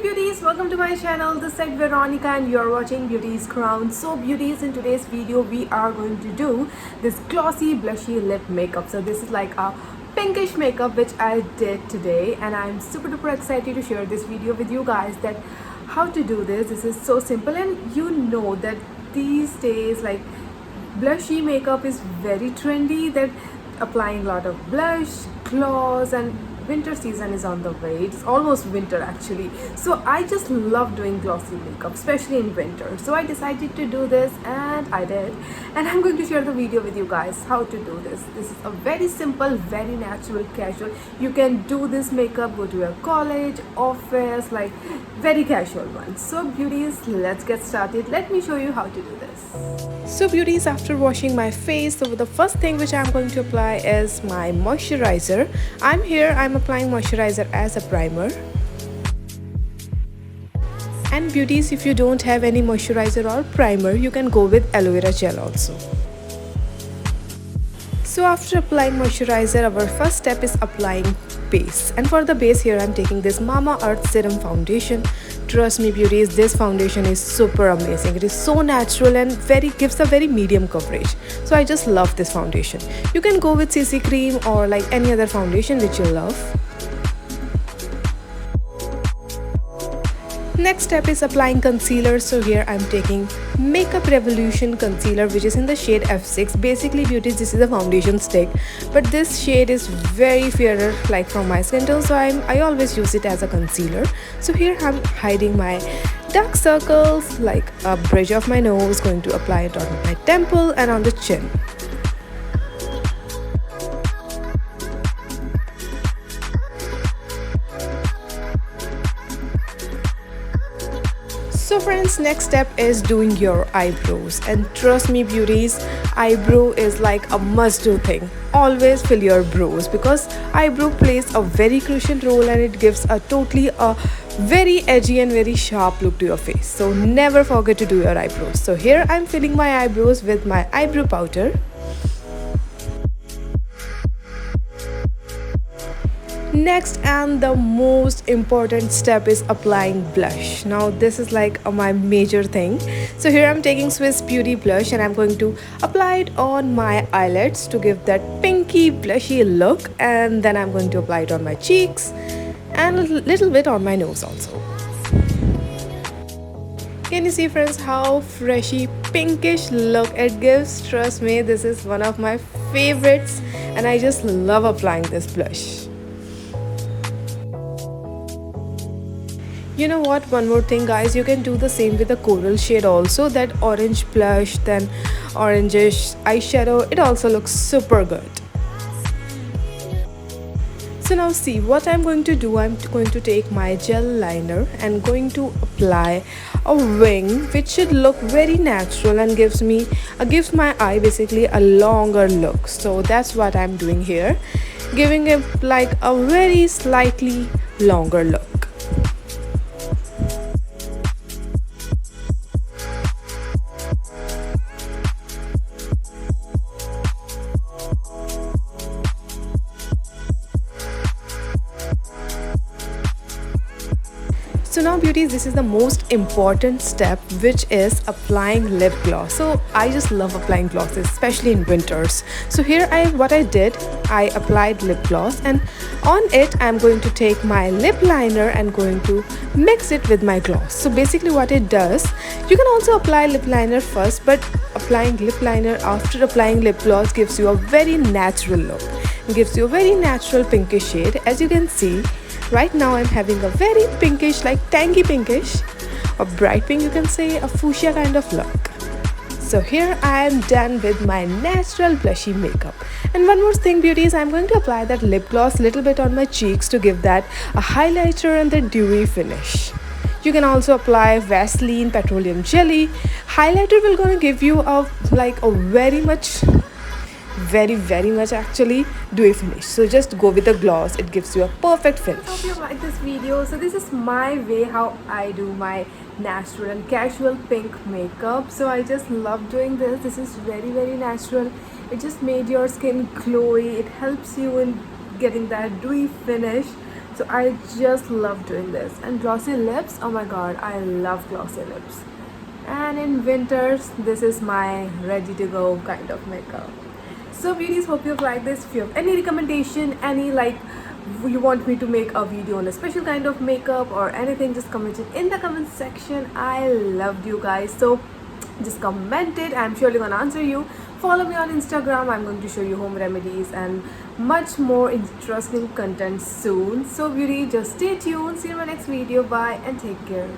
beauties, welcome to my channel. This is Veronica and you're watching Beauties Crown. So beauties, in today's video we are going to do this glossy blushy lip makeup. So this is like a pinkish makeup which I did today, and I'm super duper excited to share this video with you guys that how to do this. This is so simple, and you know that these days like blushy makeup is very trendy, that applying a lot of blush, gloss, and winter season is on the way. It's almost winter actually, so I just love doing glossy makeup, especially in winter. So I decided to do this, and I did, and I'm going to share the video with you guys how to do this. This is a very simple, very natural, casual. You can do this makeup, go to your college, office, like very casual one. So beauties, let's get started. Let me show you how to do this. So beauties, after washing my face, so the first thing which I'm going to apply is my moisturizer. I'm applying moisturizer as a primer. And beauties, if you don't have any moisturizer or primer, you can go with aloe vera gel also. So after applying moisturizer, our first step is applying base, and for the base here I'm taking this Mamaearth serum foundation. Trust me beauties, this foundation is super amazing. It is so natural and gives a very medium coverage. So I just love this foundation. You can go with CC cream or like any other foundation which you love. Next step is applying concealer. So here I'm taking Makeup Revolution concealer, which is in the shade F6. Basically beauties, this is a foundation stick, but this shade is very fairer like from my skin tone, so I always use it as a concealer. So here I'm hiding my dark circles, like a bridge of my nose, going to apply it on my temple and on the chin. So friends, next step is doing your eyebrows, and trust me beauties, eyebrow is like a must do thing. Always fill your brows, because eyebrow plays a very crucial role and it gives a very edgy and very sharp look to your face. So never forget to do your eyebrows. So here I'm filling my eyebrows with my eyebrow powder. Next and the most important step is applying blush. Now this is like my major thing. So here I'm taking Swiss Beauty blush, and I'm going to apply it on my eyelids to give that pinky blushy look, and then I'm going to apply it on my cheeks and a little bit on my nose also. Can you see friends how freshy pinkish look it gives? Trust me, this is one of my favorites and I just love applying this blush. You know what, one more thing guys, you can do the same with the coral shade also. That orange blush, then orangish eyeshadow, it also looks super good. So now see what I'm going to do. I'm going to take my gel liner and going to apply a wing which should look very natural and gives my eye basically a longer look. So that's what I'm doing here, giving it like a very slightly longer look. So now beauties, this is the most important step, which is applying lip gloss. So I just love applying glosses, especially in winters. So here what I did, I applied lip gloss, and on it I'm going to take my lip liner and going to mix it with my gloss. So basically what it does, you can also apply lip liner first, but applying lip liner after applying lip gloss gives you a very natural look. It gives you a very natural pinkish shade. As you can see, right now I'm having a very pinkish, like tangy pinkish, a bright pink, you can say a fuchsia kind of look. So here I am done with my natural blushy makeup. And one more thing beauties, I'm going to apply that lip gloss little bit on my cheeks to give that a highlighter and the dewy finish. You can also apply Vaseline petroleum jelly. Highlighter will gonna give you a very much actually dewy finish. So just go with the gloss, it gives you a perfect finish. Hope you like this video. So this is my way how I do my natural and casual pink makeup. So I just love doing this. This is very natural. It just made your skin glowy. It helps you in getting that dewy finish. So I just love doing this. And glossy lips, oh my god, I love glossy lips. And in winters, this is my ready to go kind of makeup. So beauties, hope you've liked this. If you have any recommendation, any like you want me to make a video on a special kind of makeup or anything, just comment it in the comment section. I loved you guys, so just comment it. I'm surely gonna answer you. Follow me on Instagram. I'm going to show you home remedies and much more interesting content soon. So beauty, just stay tuned. See you in my next video. Bye and take care.